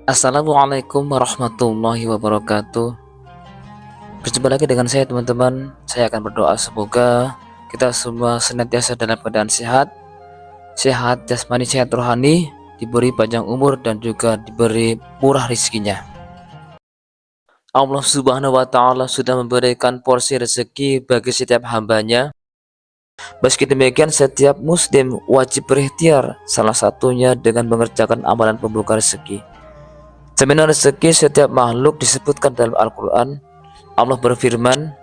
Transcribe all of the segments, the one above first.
Assalamualaikum warahmatullahi wabarakatuh. Berjumpa lagi dengan saya teman-teman. Saya akan berdoa semoga kita semua senantiasa dalam keadaan sehat, sehat jasmani, sehat rohani, diberi panjang umur dan juga diberi murah rezekinya. Allah Subhanahu wa Ta'ala sudah memberikan porsi rezeki bagi setiap hambanya. Meski demikian, setiap muslim wajib berikhtiar, salah satunya dengan mengerjakan amalan pembuka rezeki. Jaminan rezeki setiap makhluk disebutkan dalam Al-Quran. Allah berfirman,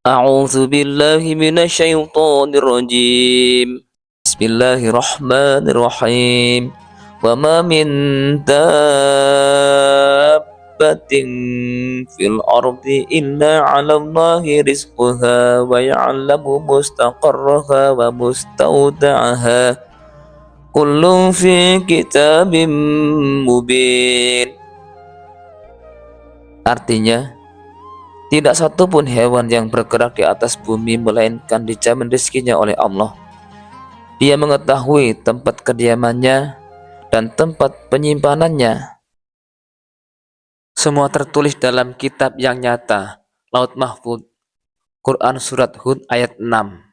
A'udzu billahi minasyaitonir rajim. Bismillahirrahmanirrahim. Wa ma min dabbatin fil ardi illa 'alallahi rizquha wa ya'lamu mustaqarraha wa mustawda'aha. Kullun fi kitabim mubin. Artinya, tidak satupun hewan yang bergerak di atas bumi melainkan dijamin rezekinya oleh Allah. Dia mengetahui tempat kediamannya dan tempat penyimpanannya. Semua tertulis dalam kitab yang nyata, Laut Mahfuz. Quran Surat Hud ayat 6.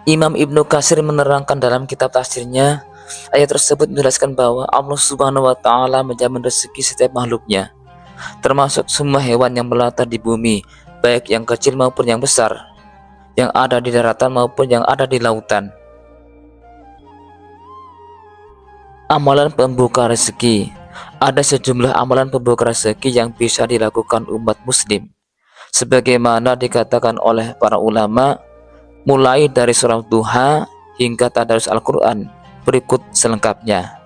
Imam Ibnu Katsir menerangkan dalam kitab tafsirnya, ayat tersebut menjelaskan bahwa Allah Subhanahu wa Ta'ala menjamin rezeki setiap makhluknya, termasuk semua hewan yang melata di bumi, baik yang kecil maupun yang besar, yang ada di daratan maupun yang ada di lautan. Amalan pembuka rezeki. Ada sejumlah amalan pembuka rezeki yang bisa dilakukan umat muslim, sebagaimana dikatakan oleh para ulama, mulai dari surah duha hingga tadarus Al-Quran. Berikut selengkapnya.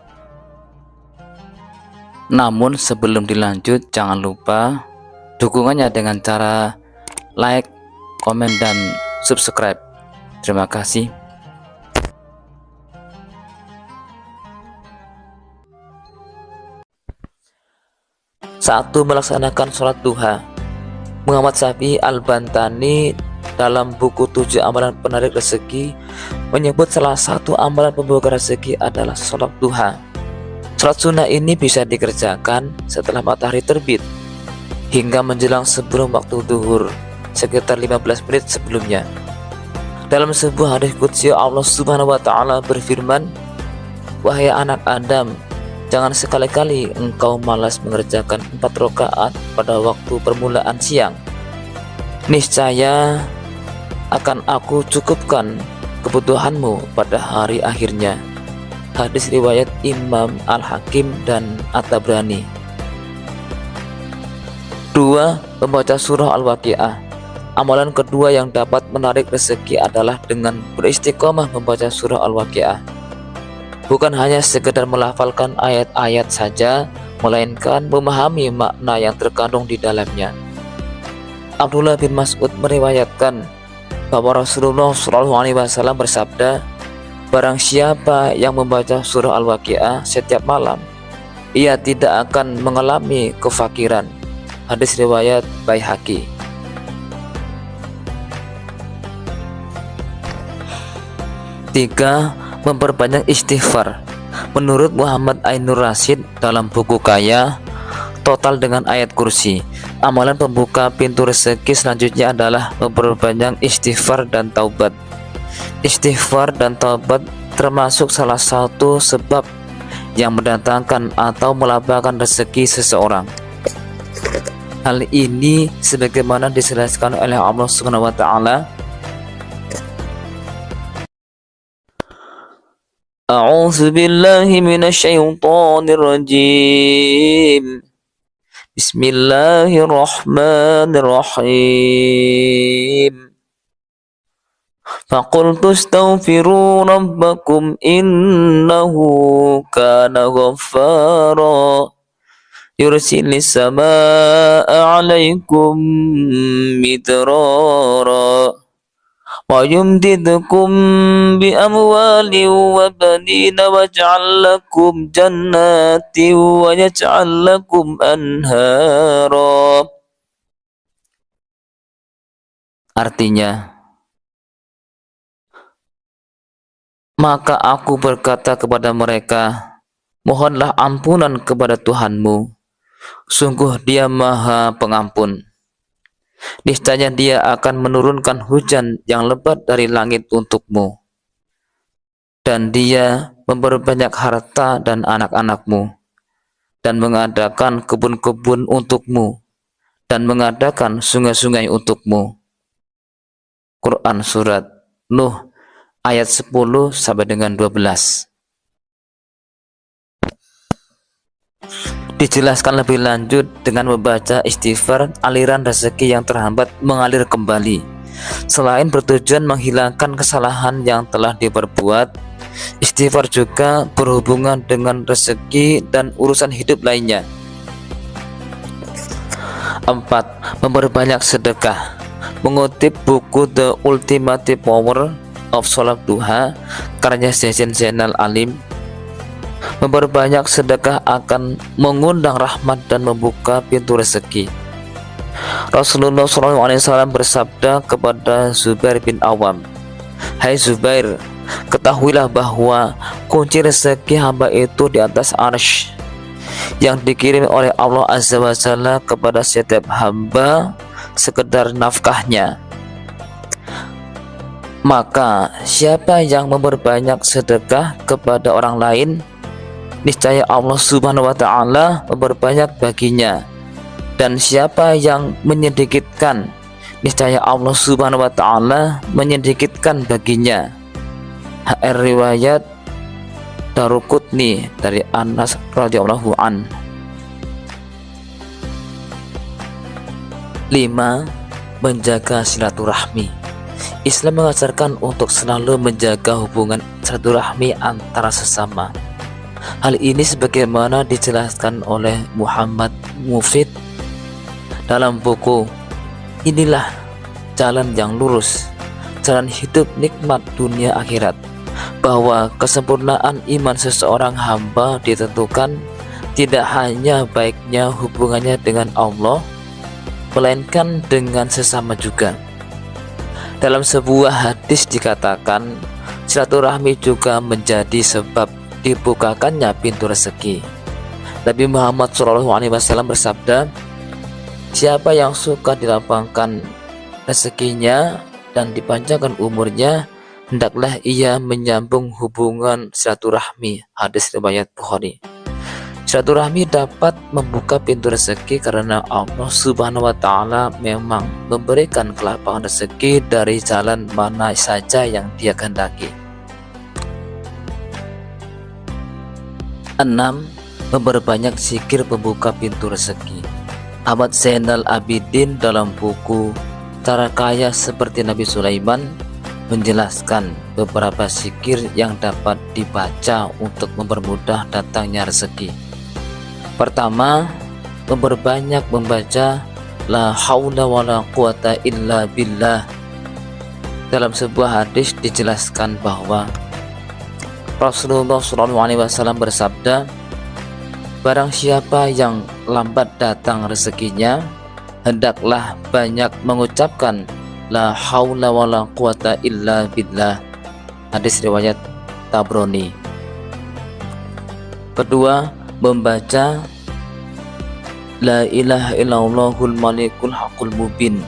Namun sebelum dilanjut, jangan lupa dukungannya dengan cara like, komen, dan subscribe. Terima kasih. Satu, melaksanakan sholat duha. Muhammad Syafi'i Al-Bantani dalam buku 7 amalan penarik rezeki menyebut salah satu amalan pembuka rezeki adalah sholat duha. Sholat sunnah ini bisa dikerjakan setelah matahari terbit hingga menjelang sebelum waktu duhur, sekitar 15 menit sebelumnya. Dalam sebuah hadis qudsi, Allah Subhanahu wa Ta'ala berfirman, "Wahai anak Adam, jangan sekali-kali engkau malas mengerjakan 4 rakaat pada waktu permulaan siang. Niscaya akan aku cukupkan kebutuhanmu pada hari akhirnya." Hadis riwayat Imam Al-Hakim dan At-Tabrani. 2. Membaca surah Al-Waqiah. Amalan kedua yang dapat menarik rezeki adalah dengan beristiqomah membaca surah Al-Waqiah. Bukan hanya sekedar melafalkan ayat-ayat saja, melainkan memahami makna yang terkandung di dalamnya. Abdullah bin Mas'ud meriwayatkan bahwa Rasulullah SAW bersabda, "Barang siapa yang membaca surah Al-Waqiah setiap malam, ia tidak akan mengalami kefakiran." Hadis riwayat Baihaqi. 3. Memperbanyak istighfar. Menurut Muhammad Ainur Rasyid dalam buku Kaya, total dengan ayat kursi, amalan pembuka pintu rezeki selanjutnya adalah memperbanyak istighfar dan taubat. Istighfar dan taubat termasuk salah satu sebab yang mendatangkan atau melapangkan rezeki seseorang. Hal ini sebagaimana dijelaskan oleh Allah Subhanahu wa Ta'ala, A'udzu billahi minasyaitonir rajim. Bismillahirrahmanirrahim. Faqultu astaghfiru rabbakum innahu kana ghaffara yursilis samaa'a 'alaikum midrara wa yumdidukum bi amwalin wa banina waj'al lakum jannatin wa yaj'al lakum anhara. Artinya, maka aku berkata kepada mereka, Mohonlah ampunan kepada Tuhanmu, sungguh Dia Maha Pengampun. Niscaya Dia akan menurunkan hujan yang lebat dari langit untukmu, dan Dia memperbanyak harta dan anak-anakmu, dan mengadakan kebun-kebun untukmu, dan mengadakan sungai-sungai untukmu. Quran Surat Nuh ayat 10 sampai dengan 12. Dijelaskan lebih lanjut dengan membaca istighfar, aliran rezeki yang terhambat mengalir kembali. Selain bertujuan menghilangkan kesalahan yang telah diperbuat, istighfar juga berhubungan dengan rezeki dan urusan hidup lainnya. 4. Memperbanyak sedekah. Mengutip buku The Ultimate Power of Salat Duha karya Zainal Alim, memperbanyak sedekah akan mengundang rahmat dan membuka pintu rezeki. Rasulullah SAW bersabda kepada Zubair bin Awam, "Hai Zubair, ketahuilah bahwa kunci rezeki hamba itu di atas arsy, yang dikirim oleh Allah Azza wa Jalla kepada setiap hamba sekedar nafkahnya. Maka siapa yang memperbanyak sedekah kepada orang lain, niscaya Allah Subhanahu wa Ta'ala memperbanyak baginya, dan siapa yang menyedikitkan, niscaya Allah Subhanahu wa Ta'ala menyedikitkan baginya." HR riwayat Daruqutni dari Anas radhiyallahu an. 5. Menjaga silaturahmi. Islam mengajarkan untuk selalu menjaga hubungan silaturahmi antara sesama. Hal ini sebagaimana dijelaskan oleh Muhammad Mufid dalam buku Inilah Jalan yang Lurus, Jalan Hidup Nikmat Dunia Akhirat, bahwa kesempurnaan iman seseorang hamba ditentukan tidak hanya baiknya hubungannya dengan Allah, melainkan dengan sesama juga. Dalam sebuah hadis dikatakan, silaturahmi juga menjadi sebab dibukakannya pintu rezeki. Nabi Muhammad SAW bersabda, "Siapa yang suka dilapangkan rezekinya dan dipanjangkan umurnya, hendaklah ia menyambung hubungan silaturahmi." Hadis riwayat Bukhari. Silaturahmi dapat membuka pintu rezeki karena Allah Subhanahu wa Ta'ala memang memberikan kelapangan rezeki dari jalan mana saja yang Dia kehendaki. 6. Memperbanyak zikir pembuka pintu rezeki. Ahmad Zainal Abidin dalam buku Cara Kaya Seperti Nabi Sulaiman menjelaskan beberapa zikir yang dapat dibaca untuk mempermudah datangnya rezeki. Pertama, memperbanyak membaca La haula wala quwata illa billah. Dalam sebuah hadis dijelaskan bahwa Rasulullah SAW bersabda, "Barang siapa yang lambat datang rezekinya, hendaklah banyak mengucapkan La haula wala quwata illa billah." Hadis riwayat Tabrani. Kedua, membaca La ilaha illallahul malikul haqqul mubin.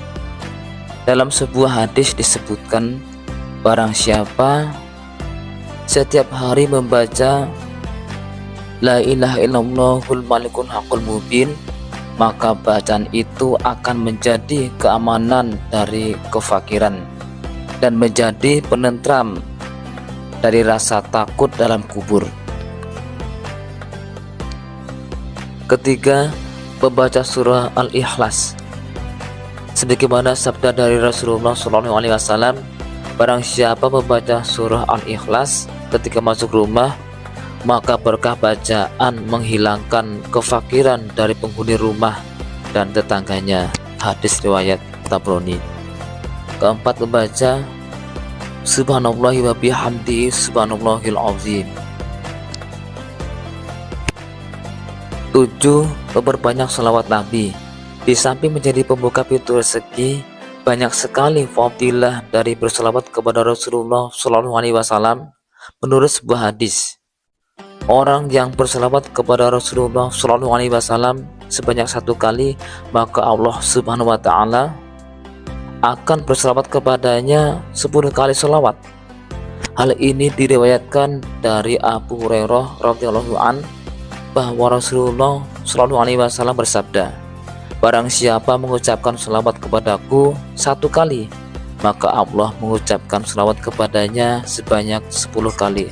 Dalam sebuah hadis disebutkan, barang siapa setiap hari membaca La ilaha illallahul malikul haqqul mubin, maka bacaan itu akan menjadi keamanan dari kefakiran dan menjadi penentram dari rasa takut dalam kubur. Ketiga, membaca surah Al-Ikhlas. Sebagaimana sabda dari Rasulullah SAW, barang siapa membaca surah Al-Ikhlas ketika masuk rumah, maka berkah bacaan menghilangkan kefakiran dari penghuni rumah dan tetangganya. Hadis riwayat Tabrani. Keempat, membaca Subhanallahi wa bihamdihi subhanallahil azim. 7. Memperbanyak salawat Nabi. Di samping menjadi pembuka pintu rezeki, banyak sekali fadilah dari bersalawat kepada Rasulullah SAW menurut sebuah hadis. Orang yang berselawat kepada Rasulullah Shallallahu Alaihi Wasallam sebanyak 1 kali, maka Allah Subhanahu Wa Taala akan berselawat kepadanya 10 kali selawat. Hal ini diriwayatkan dari Abu Hurairah radhiyallahu an bahwa Rasulullah Shallallahu Alaihi Wasallam bersabda, barang siapa mengucapkan selawat kepadaku 1 kali, maka Allah mengucapkan selawat kepadanya sebanyak 10 kali.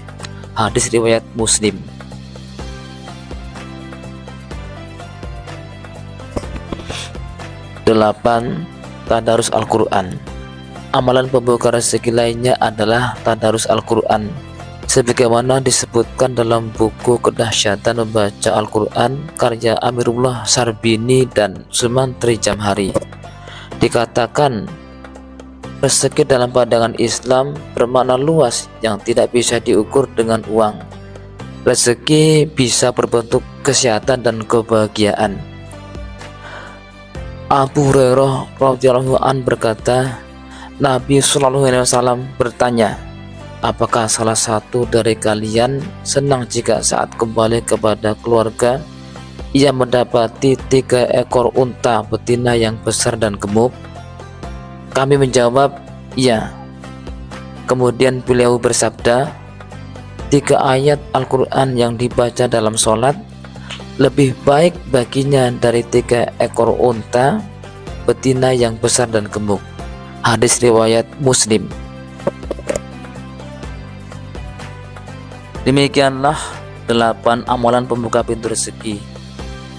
Hadis riwayat Muslim. Delapan, tadarus Al-Quran. Amalan pembuka rezeki lainnya adalah tadarus Al-Quran, sebagaimana disebutkan dalam buku Kedahsyatan Membaca Al-Quran karya Amirullah Sarbini dan Sumantri Jamhari. Dikatakan, rezeki dalam pandangan Islam bermakna luas yang tidak bisa diukur dengan uang. Rezeki bisa berbentuk kesehatan dan kebahagiaan. Abu Hurairah radhiyallahu an berkata, Nabi Shallallahu Alaihi Wasallam bertanya, apakah salah satu dari kalian senang jika saat kembali kepada keluarga ia mendapati 3 ekor unta betina yang besar dan gemuk? Kami menjawab, iya. Kemudian beliau bersabda, 3 ayat Al-Quran yang dibaca dalam sholat lebih baik baginya dari 3 ekor unta betina yang besar dan gemuk. Hadis riwayat Muslim. Demikianlah 8 amalan pembuka pintu rezeki.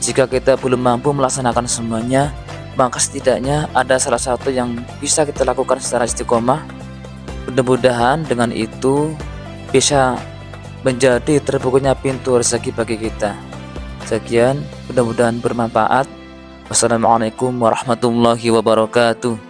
Jika kita belum mampu melaksanakan semuanya, maka setidaknya ada salah satu yang bisa kita lakukan secara istiqomah. Mudah-mudahan dengan itu bisa menjadi terbukanya pintu rezeki bagi kita. Sekian, mudah-mudahan bermanfaat. Wassalamualaikum warahmatullahi wabarakatuh.